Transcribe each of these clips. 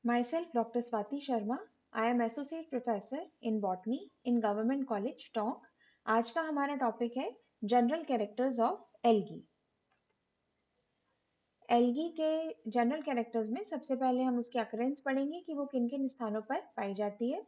Myself, Dr. Swati Sharma. I am Associate Professor in Botany in Government College, Tonk. आज का हमारा topic है general characters of algae. Algae के general characters में सबसे पहले हम उसकी अकरेंस पढ़ेंगे कि वो किन किन स्थानों पर पाई जाती है।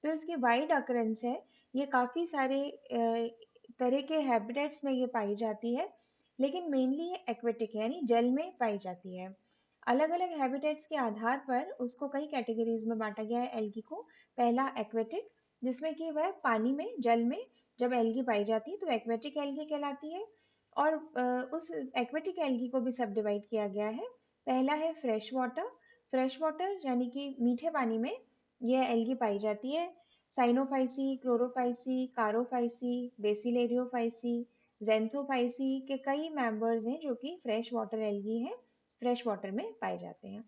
तो इसकी वाइड अकरेंस है, ये काफ़ी सारे तरह के हैबिटेट्स में ये पाई जाती है, लेकिन मेनली ये एक्वेटिक है यानी जल में पाई जाती है। अलग अलग हैबिटेट्स के आधार पर उसको कई कैटेगरीज में बांटा गया है एल्गी को। पहला एक्वेटिक, जिसमें कि वह पानी में जल में जब एल्गी पाई जाती है तो एक्वेटिक एल्गी कहलाती है। और उस एक्वेटिक एल्गी को भी सब डिवाइड किया गया है। पहला है फ्रेश वाटर। फ्रेश वाटर यानी कि मीठे पानी में यह एल्गी पाई जाती है। साइनोफाइसी, क्लोरोफाइसी, कारोफाइसी, बेसिलेरियोफाइसी, जेंथोफाइसी के कई मेंबर्स हैं जो कि फ्रेश वाटर एल्गी हैं, फ्रेश वाटर में पाए जाते हैं।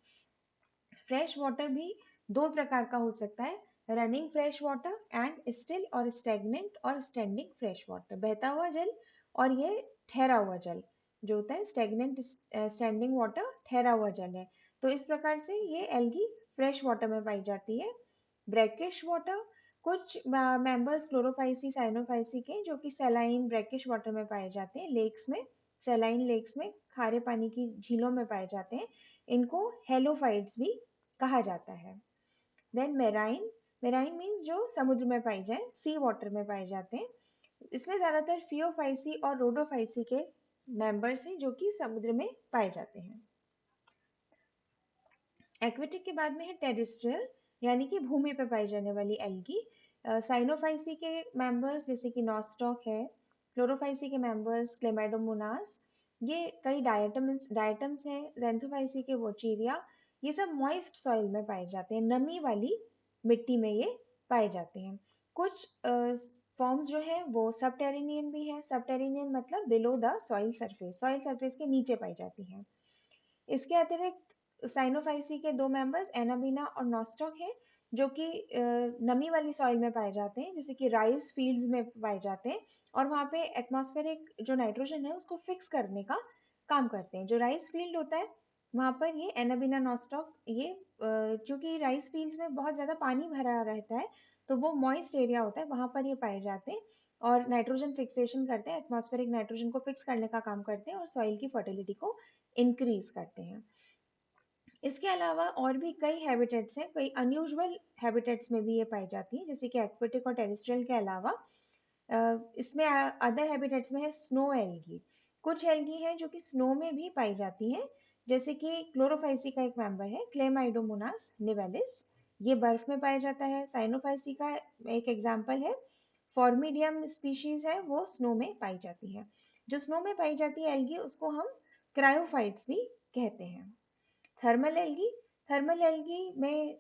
फ्रेश वाटर भी दो प्रकार का हो सकता है, running fresh water and still और स्टेगनेंट और स्टैंडिंग फ्रेश वाटर, बहता हुआ जल और ये ठहरा हुआ जल जो होता है स्टेगनेंट स्टैंडिंग वाटर, ठहरा हुआ जल है। तो इस प्रकार से ये एल्गी फ्रेश वाटर में पाई जाती है। ब्रैकिश वाटर, कुछ मेंबर्स क्लोरोफाइसी साइनोफाइसी के जो कि सैलाइन ब्रैकिश वाटर में पाए जाते हैं, लेक्स में, सैलाइन लेक्स में, खारे पानी की झीलों में पाए जाते हैं। इनको हेलोफाइट्स भी कहा जाता है। देन मेराइन, मेराइन मीन्स जो समुद्र में पाई जाए, सी वाटर में पाए जाते हैं। इसमें ज्यादातर फियोफाइसी और रोडोफाइसी के मेंबर्स हैं जो कि समुद्र में पाए जाते हैं। एक्वेटिक के बाद में है टेरेस्ट्रियल, यानी कि भूमि पर पाई जाने वाली एल्गी। साइनोफाइसी के मेंबर्स जैसे कि नॉस्टॉक है, क्लोरोफाइसी के मेंबर्स क्लेमाइडोमोनास, ये कई डायटम्स हैं, जेंथोफाइसी के वोचीरिया, ये सब मॉइस्ट सॉइल में पाए जाते हैं, नमी वाली मिट्टी में ये पाए जाते हैं। कुछ फॉर्म्स जो है वो सबटेरिनियन भी है। सबटेरिनियन मतलब बिलो द सॉइल सरफेस के नीचे पाई जाती हैं। इसके अतिरिक्त साइनोफाइसी के दो मेंबर्स एनाबीना और नॉस्टॉक है जो कि नमी वाली सॉइल में पाए जाते हैं, जैसे कि राइस फील्ड्स में पाए जाते हैं, और वहाँ पे एटमॉस्फेरिक जो नाइट्रोजन है उसको फिक्स करने का काम करते हैं। जो राइस फील्ड होता है वहाँ पर ये एनाबीना नॉस्टॉक, ये चूंकि राइस फील्ड्स में बहुत ज़्यादा पानी भरा रहता है तो वो मॉइस्ट एरिया होता है, वहाँ पर ये पाए जाते हैं और नाइट्रोजन फिक्सेशन करते हैं, एटमॉस्फेरिक नाइट्रोजन को फिक्स करने का काम करते हैं और सॉइल की फर्टिलिटी को इंक्रीज करते हैं। इसके अलावा और भी कई हैबिटेट्स हैं, कई अनयूजुअल हैबिटेट्स में भी ये पाई जाती हैं, जैसे कि एक्वेटिक और टेरेस्ट्रियल के अलावा इसमें अदर हैबिटेट्स में है स्नो एल्गी। कुछ एल्गी हैं जो कि स्नो में भी पाई जाती हैं, जैसे कि क्लोरोफाइसी का एक मेंबर है क्लेमाइडोमोनास निवेलिस, ये बर्फ में पाया जाता है। साइनोफाइसी का एक एग्जाम्पल है फॉर्मिडियम स्पीशीज है, वो स्नो में पाई जाती है। जो स्नो में पाई जाती है एल्गी उसको हम क्रायोफाइट्स भी कहते हैं। थर्मल एल्गी, थर्मल एल्गी में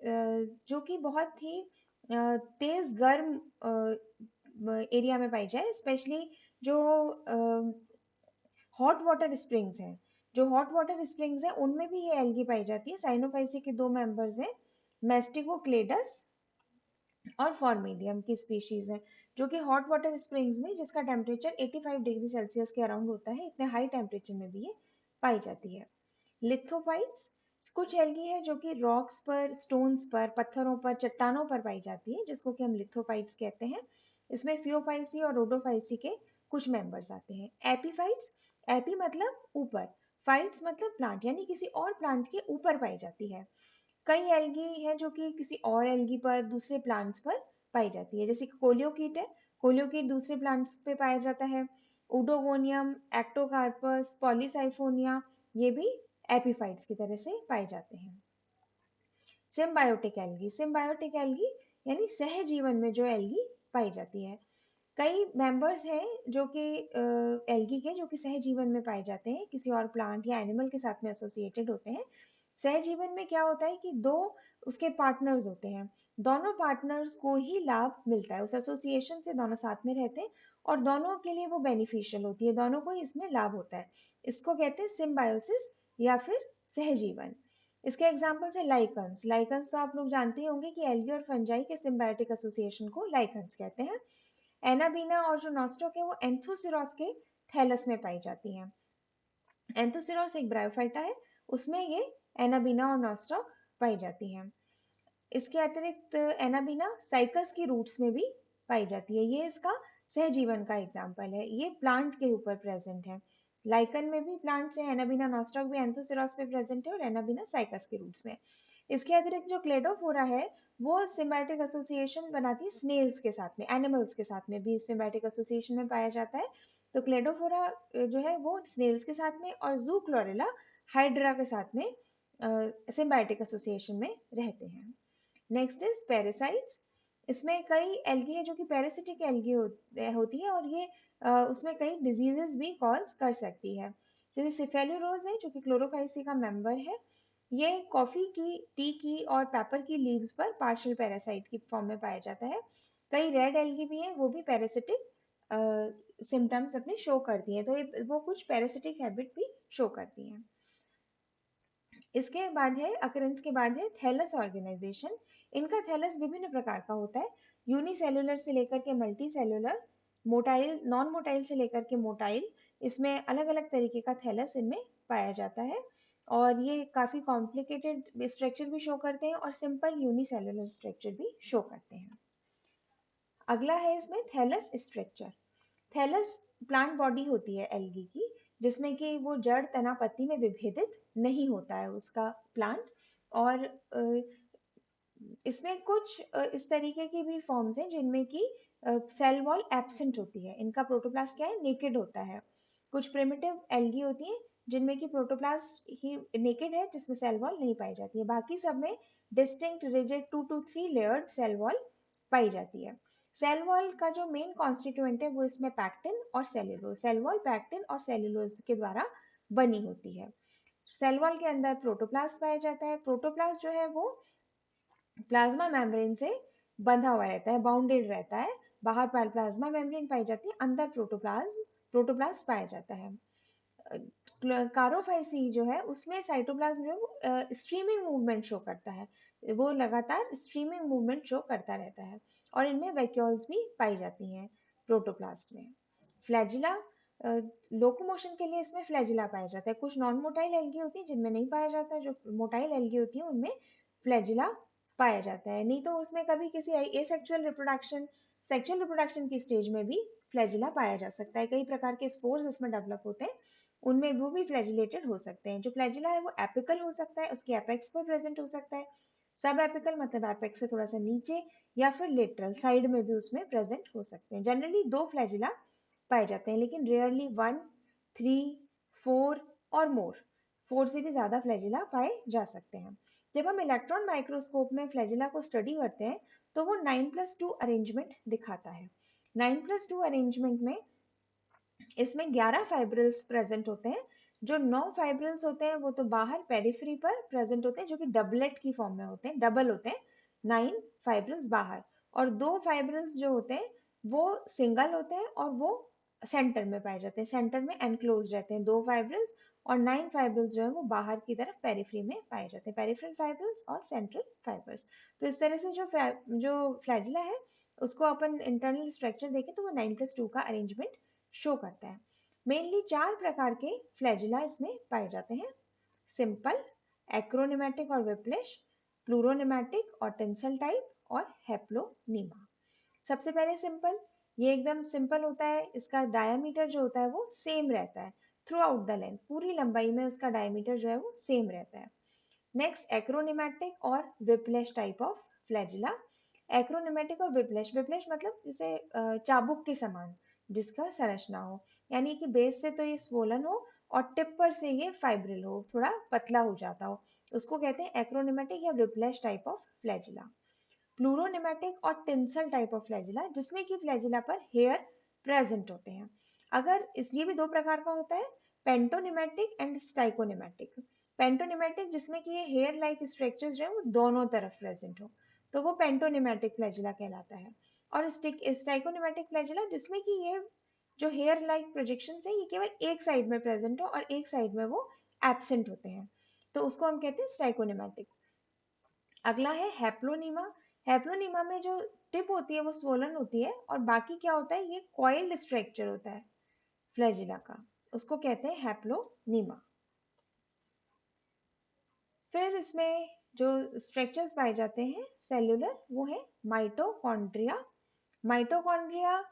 जो कि बहुत ही तेज गर्म एरिया में पाई जाए, स्पेशली जो हॉट वाटर स्प्रिंग्स हैं, जो हॉट वाटर स्प्रिंग्स हैं उनमें भी ये एल्गी पाई जाती है। साइनोफाइसी के दो मेंबर्स हैं मेस्टिकोक्लेडस और फॉर्मिडियम की स्पीशीज है जो कि हॉट वाटर स्प्रिंग्स में, जिसका टेम्परेचर 85 डिग्री सेल्सियस के अराउंड होता है, इतने हाई टेम्परेचर में भी ये पाई जाती है। लिथोफाइट्स, कुछ एल्गी है जो कि रॉक्स पर, स्टोन्स पर, पत्थरों पर, चट्टानों पर पाई जाती है, जिसको कि हम लिथोफाइट्स कहते हैं। इसमें फियोफाइसी और रोडोफाइसी के कुछ मेंबर्स आते हैं। एपीफाइट्स, एपी मतलब ऊपर, फाइट्स मतलब प्लांट, यानी किसी और प्लांट के ऊपर पाई जाती है। कई एल्गी है जो कि किसी और एल्गी पर, दूसरे प्लांट्स पर पाई जाती है, जैसे कि कोलियोकीट है, कोलियोकीट दूसरे प्लांट्स पे पाया जाता है। उडोगोनियम, एक्टोकार्पस, पॉलीसाइफोनिया, ये भी एपीफाइट्स की तरह से पाए जाते हैं। सिम्बायोटिक एल्गी, सिम्बायोटिक एल्गी यानी सहजीवन में जो एल्गी पाई जाती है। कई मेंबर्स हैं जो कि एल्गी के जो कि सहजीवन में पाए जाते हैं, किसी और प्लांट या एनिमल के साथ में एसोसिएटेड होते हैं। सहजीवन में क्या होता है कि दो उसके पार्टनर्स होते हैं, दोनों पार्टनर्स को ही लाभ मिलता है, उस एसोसिएशन से दोनों साथ में रहते हैं और दोनों के लिए वो बेनिफिशियल होती है, दोनों को ही इसमें लाभ होता है। इसको कहते हैं सिम्बायोसिस या फिर सहजीवन। इसके एग्जाम्पल्स है लाइकन्स। लाइकन्स तो आप लोग जानते ही होंगे कि एल्गी और फंजाई के सिम्बायोटिक एसोसिएशन को लाइकन्स कहते हैं। एनाबीना और जो नॉस्टॉक है वो एंथोसिरोस के थैलस में पाई जाती हैं। एंथोसिरोस एक ब्रायोफाइटा है, उसमें ये एनाबीना और नॉस्टॉक पाई जाती हैं। इसके अतिरिक्त एनाबीना साइकस की रूट्स में भी पाई जाती है। ये इसका सहजीवन का एग्जाम्पल है। ये प्लांट के ऊपर प्रेजेंट है। लाइकन में भी प्लांट्स है, एनाबीना नॉस्टॉक भी एंथोसिरॉस पे प्रेजेंट है और एनाबीना साइकस के रूट्स में। इसके अतिरिक्त जो क्लेडोफोरा है वो सिम्बायोटिक एसोसिएशन बनाती है स्नेल्स के साथ में, एनिमल्स के साथ में भी सिम्बायोटिक एसोसिएशन में पाया जाता है। तो क्लेडोफोरा जो है वो स्नेल्स के साथ में और जू क्लोरेला हाइड्रा के साथ में सिम्बायोटिक एसोसिएशन में रहते हैं। Next is parasites. इसमें कई एल्गी है जो कि पैरासिटिक एल्गी होती है और ये उसमें कई डिजीजेस भी कॉज कर सकती है। जैसे सिफेलुरोज है जो कि क्लोरोफाइसी का मेंबर है। ये कॉफी की, टी की और पेपर की लीव्स पर पार्शियल पैरासाइट की फॉर्म में पाया जाता है। कई रेड एल्गी भी है, वो भी पैरासिटिक सिम्टम्स अपने शो करती हैं, तो वो कुछ पैरासिटिक हैबिट भी शो करती हैं। इसके बाद है अकरेंस के बाद है थैलस ऑर्गेनाइजेशन। इनका थैलस विभिन्न प्रकार का होता है, यूनिसेल्युलर से लेकर के multi cellular, motile non motile से लेकर के मोटाइल, इसमें अलग अलग तरीके का थैलस इनमें पाया जाता है। और ये काफी कॉम्प्लिकेटेड स्ट्रक्चर भी शो करते हैं और सिंपल यूनिसेल्युलर स्ट्रक्चर भी शो करते हैं। अगला है इसमें thallus structure. Thallus plant body होती है एल्गी की, जिसमें कि वो जड़, तना, पत्ती में विभेदित नहीं होता है उसका प्लांट। और इसमें कुछ इस तरीके की भी फॉर्म्स हैं जिनमें कि सेल वॉल एब्सेंट होती है। इनका प्रोटोप्लास्ट क्या है, नेकेड होता है। कुछ प्रिमिटिव एल्गी होती है जिनमें कि प्रोटोप्लास्ट ही नेकेड है, जिसमें सेल वॉल नहीं पाई जाती है। बाकी सब में distinct rigid 2 to 3 layered cell wall पाई जाती है। सेल वॉल का जो मेन कॉन्स्टिट्यूएंट है वो इसमें पैक्टिन और सेल्यूलोज, सेल वॉल पैक्टिन और सेल्यूलोज के द्वारा बनी होती है। सेल वॉल के अंदर प्रोटोप्लास्ट पाया जाता है। प्रोटोप्लास्ट जो है वो प्लाज्मा मेम्ब्रेन से बंधा हुआ रहता है, बाउंडेड रहता है। बाहर प्लाज्मा मेम्ब्रेन पाई जाती है, अंदर प्रोटोप्लास्ट पाया जाता है। कारोफाइसी जो है उसमें साइटोप्लाज्म जो स्ट्रीमिंग मूवमेंट शो करता है, वो लगातार स्ट्रीमिंग मूवमेंट शो करता रहता है। और इनमें वैक्यूल्स भी पाई जाती हैं प्रोटोप्लास्ट में। फ्लैजिला, लोकोमोशन के लिए इसमें फ्लैजिला पाया जाता है। कुछ नॉन मोटाइल एल्गी होती है जिनमें नहीं पाया जाता, जो मोटाइल एल्गी होती है उनमें फ्लैजिला पाया जाता है। नहीं तो उसमें कभी किसी एसेक्सुअल रिप्रोडक्शन, सेक्सुअल रिप्रोडक्शन की स्टेज में भी फ्लैजिला पाया जा सकता है। कई प्रकार के स्पोर्स इसमें डेवलप होते हैं, उनमें वो भी फ्लैजिलेटेड हो सकते हैं। जो फ्लैजिला है वो एपिकल हो सकता है, उसके एपेक्स पर प्रेजेंट हो सकता है। सब एपिकल मतलब एपेक्स से थोड़ा सा नीचे, या फिर लेटरल साइड में भी उसमें प्रेजेंट हो सकते हैं। जनरली 2 फ्लैजिला पाए जाते हैं, लेकिन रेयरली 1, 3, 4 और मोर, 4 से भी ज्यादा फ्लैजिला पाए जा सकते हैं। जब हम इलेक्ट्रॉन माइक्रोस्कोप में फ्लैजिला को स्टडी करते हैं तो वो 9+2 अरेंजमेंट दिखाता है। 9+2 अरेंजमेंट में इसमें 11 फाइब्रिल्स प्रेजेंट होते हैं। जो 9 फाइब्रिल्स होते हैं वो तो बाहर पेरिफेरी पर प्रेजेंट होते हैं, जो कि डबलेट की फॉर्म में होते हैं, डबल होते हैं। 9 फाइब्रिल्स बाहर, और 2 फाइब्रिल्स जो होते हैं वो सिंगल होते हैं और वो सेंटर में पाए जाते हैं, सेंटर में एनक्लोज रहते हैं 2 फाइब्रिल्स। और 9 फाइब्रिल्स जो है वो बाहर की तरफ पेरिफेरी में पाए जाते हैं, पेरिफेरल फाइब्रिल्स और सेंट्रल फाइब्रिल्स। तो इस तरह से जो फ्लैजिला है उसको अपन इंटरनल स्ट्रक्चर देखें तो वो 9+2 का अरेंजमेंट शो करता है। मेनली 4 प्रकार के फ्लैजिला इसमें पाए जाते हैं, सिंपल, एक्रोनिमेटिक और विप्लिश, प्लूरोनिमेटिक और टेंसल टाइप, और हैप्लोनीमा। सबसे पहले सिंपल, ये एकदम सिंपल होता है। इसका डायमीटर जो होता है वो सेम रहता है थ्रू आउट द लेंथ, पूरी लंबाई में उसका डायमीटर जो है वो सेम रहता है। नेक्स्ट एक्रोनिमेटिक और विप्लेश टाइप ऑफ फ्लैजिला। एक्रोनिमेटिक और विप्लेश, विप्लेश मतलब जैसे चाबुक के समान जिसका संरचना हो, यानी कि बेस से तो ये स्वोलन हो और टिप पर से ये फाइब्रिल हो, थोड़ा पतला हो जाता हो, उसको कहते हैं एक्रोनिमेटिक या विप्लेश टाइप ऑफ फ्लैजिला। प्लूरोनिमेटिक और टिंसल टाइप ऑफ फ्लैजिला, जिसमें कि फ्लैजिला पर हेयर प्रेजेंट होते हैं। अगर ये भी 2 प्रकार का होता है, पेंटोनिमेटिक एंड स्टाइकोनिमेटिक। पेंटोनिमेटिक जिसमें कि ये हेयर लाइक स्ट्रक्चर्स जो है वो दोनों तरफ प्रेजेंट हो, तो वो पेंटोनिमेटिक फ्लैजिला कहलाता है। और स्टाइकोनिमेटिक फ्लैजिला जिसमें कि ये जो हेयर लाइक प्रोजेक्शन है ये केवल एक साइड में प्रेजेंट हो और एक साइड में वो एब्सेंट होते हैं, तो उसको हम कहते हैं स्टाइकोनिमेटिक। अगला है हैप्लोनीमा। हैप्लोनीमा में जो टिप होती है वो स्वोलन होती है और बाकी क्या होता है, ये कॉइल्ड स्ट्रक्चर होता है फ्लैजिला का, उसको कहते हैं हैप्लोनीमा। फिर इसमें जो स्ट्रक्चर्स पाए जाते हैं सेल्यूलर, वो है माइटोकॉन्ड्रिया। माइटोकॉन्ड्रिया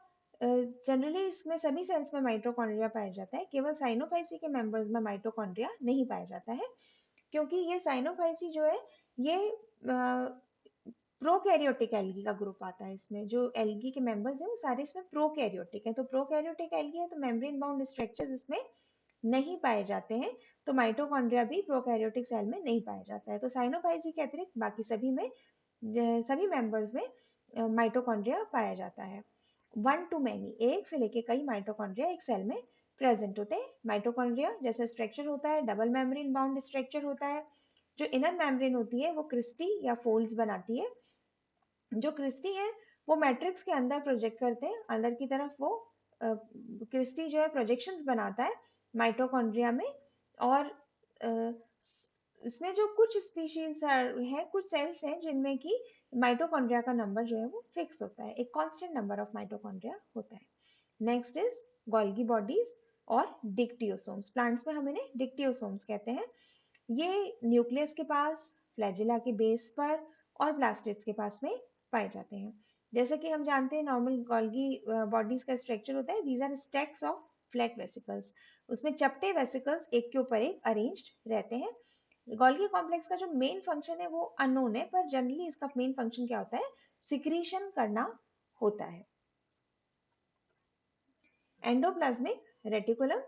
जनरली इसमें सभी सेल्स में माइटोकॉन्ड्रिया पाया जाता है, केवल साइनोफाइसी के मेंबर्स में माइटोकॉन्ड्रिया नहीं पाया जाता है, क्योंकि ये साइनोफाइसी जो है ये प्रोकैरियोटिक एल्गी का ग्रुप आता है। इसमें जो एल्गी के मेंबर्स हैं वो सारे इसमें प्रोकैरियोटिक हैं, तो प्रोकैरियोटिक एल्गी है तो मेम्ब्रेन बाउंड स्ट्रक्चर्स इसमें नहीं पाए जाते हैं, तो माइटोकॉन्ड्रिया भी प्रोकैरियोटिक सेल में नहीं पाया जाता है। तो साइनोफाइसी के अतिरिक्त बाकी सभी में सभी मेंबर्स में माइटोकॉन्ड्रिया पाया जाता है। वन टू मैनी, एक से लेके कई माइटोकॉन्ड्रिया एक सेल में प्रेजेंट होते हैं। माइटोकॉन्ड्रिया जैसा स्ट्रक्चर होता है डबल मेम्ब्रेन बाउंड स्ट्रक्चर होता है। जो इनर मेम्ब्रेन होती है वो क्रिस्टी या फोल्ड्स बनाती है। जो क्रिस्टी है वो मैट्रिक्स के अंदर प्रोजेक्ट करते हैं, अंदर की तरफ वो क्रिस्टी जो है प्रोजेक्शंस बनाता है माइटोकॉन्ड्रिया में। और अ, इसमें जो कुछ स्पीशीज है, कुछ सेल्स हैं जिनमें कि माइटोकॉन्ड्रिया का नंबर जो है वो फिक्स होता है, एक कांस्टेंट नंबर ऑफ माइटोकॉन्ड्रिया होता है। नेक्स्ट इज गोल्गी बॉडीज और डिक्टियोसोम्स। प्लांट्स में हम इन्हें डिक्टियोसोम्स कहते हैं। ये न्यूक्लियस के पास, फ्लैजिला के बेस पर और प्लास्टिड्स के पास में पाए जाते हैं। जैसे कि हम जानते हैं नॉर्मल गोल्गी बॉडीज का स्ट्रक्चर होता है, these are stacks of flat vesicles. उसमें चपटे वेसिकल्स एक के ऊपर एक अरेंज्ड रहते हैं। गोल्गी कॉम्प्लेक्स का जो मेन फंक्शन है वो अननोन है, पर जनरली इसका मेन फंक्शन क्या होता है, सिक्रीशन करना होता है। एंडोप्लाज्मिक रेटिकुलम,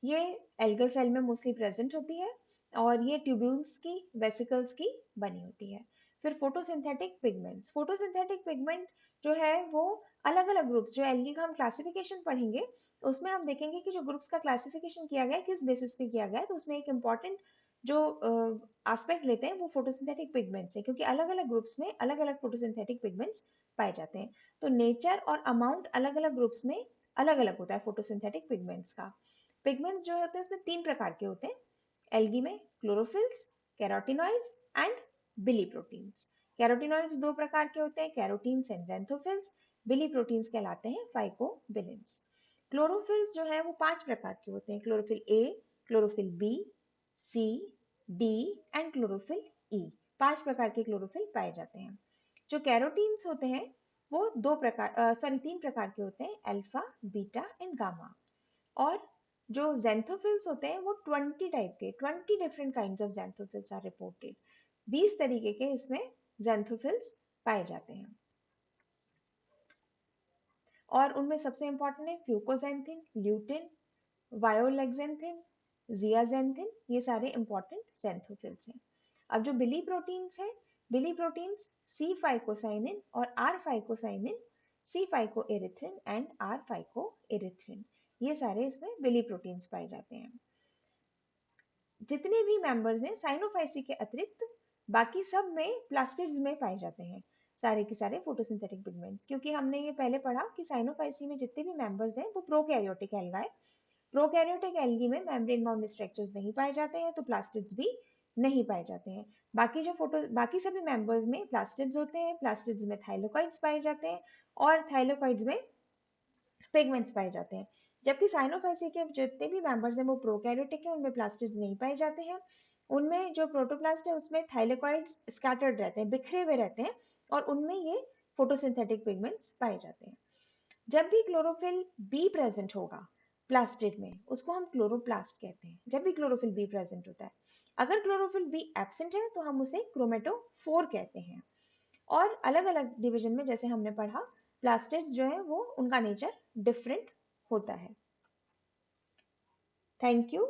ये एल्गल सेल में मोस्टली प्रेजेंट होती है और ये ट्यूब्यूल्स की, वेसिकल्स की बनी होती है। फिर फोटोसिंथेटिक पिगमेंट्स। फोटोसिंथेटिक पिगमेंट जो है वो अलग अलग ग्रुप्स, जो एल्गी का हम क्लासिफिकेशन पढ़ेंगे उसमें हम देखेंगे कि जो ग्रुप्स का क्लासिफिकेशन किया गया है किस बेसिस पे किया गया है, तो उसमें एक इम्पॉर्टेंट जो एस्पेक्ट लेते हैं वो फोटोसिंथेटिक पिगमेंट्स है, क्योंकि अलग अलग ग्रुप्स में अलग अलग फोटोसिंथेटिक पिगमेंट्स पाए जाते हैं। तो नेचर और अमाउंट अलग अलग ग्रुप्स में अलग अलग होता है फोटोसिंथेटिक पिगमेंट्स का। पिगमेंट्स जो होते हैं उसमें तीन प्रकार के होते हैं एल्गी में, chlorophylls, carotenoids and biliproteins. Carotenoids दो प्रकार के होते हैं, carotenes and xanthophylls. Biliproteins कहलाते हैं फाइकोबिलिन्स। क्लोरोफिल्स जो है वो पांच प्रकार के होते हैं, chlorophyll A, chlorophyll B, C, D and chlorophyll E. पांच प्रकार के क्लोरोफिल पाए जाते हैं। जो कैरोटीन्स होते हैं वो तीन प्रकार के होते हैं, अल्फा, बीटा एंड गामा। और जो ज़ैंथोफिल्स होते हैं वो 20 टाइप के, 20 different kinds of xanthophylls are reported. 20 तरीके के इसमें ज़ैंथोफिल्स पाए जाते हैं। और उनमें सबसे इंपॉर्टेंट है फ्यूकोजेंथिन, ल्यूटिन, वायोलेक्सेंथिन, जियाजेंथिन, ये सारे इंपॉर्टेंट ज़ैंथोफिल्स हैं। अब जो बिली प्रोटीन्स हैं, बिली प्रोटीन्स सी फाइकोसाइनिन और R phycocyanin, C phycoerythrin and R phycoerythrin, ये सारे इसमें बिली प्रोटीन्स पाए जाते हैं। जितने भी मेंबर्स हैं साइनोफाइसी के अतिरिक्त बाकी सब में प्लास्टिड्स में पाए जाते हैं सारे के सारे फोटोसिंथेटिक पिगमेंट्स, क्योंकि हमने ये पहले पढ़ा कि साइनोफाइसी में जितने भी मेंबर्स हैं वो प्रोकैरियोटिक एल्गा है। प्रोकैरियोटिक एल्गी में मेम्ब्रेन बाउंड स्ट्रक्चर्स नहीं पाए जाते हैं, तो प्लास्टिड्स भी नहीं पाए जाते हैं। बाकी सभी मेंबर्स में प्लास्टिड्स होते हैं, प्लास्टिड्स में थाइलोकॉइड्स पाए जाते हैं और थाइलोकॉइड्स में पिगमेंट्स पाए जाते हैं। जबकि साइनोफाइसी के जितने भी मेंबर्स हैं वो प्रोकैरियोटिक है, उनमें प्लास्टिड्स नहीं पाए जाते हैं। उनमें जो प्रोटोप्लास्ट है उसमें थाइलेकॉइड्स स्कैटर्ड रहते हैं, बिखरे हुए रहते हैं, और उनमें ये फोटोसिंथेटिक पिगमेंट्स पाए जाते हैं। जब भी क्लोरोफिल बी प्रेजेंट होगा प्लास्टिड में, उसको हम क्लोरोप्लास्ट कहते हैं, जब भी क्लोरोफिल बी प्रेजेंट होता है। अगर क्लोरोफिल बी एब्सेंट है तो हम उसे क्रोमेटोफोर कहते हैं। और अलग अलग डिवीजन में जैसे हमने पढ़ा प्लास्टिड्स जो है वो उनका नेचर डिफरेंट होता है। Thank you.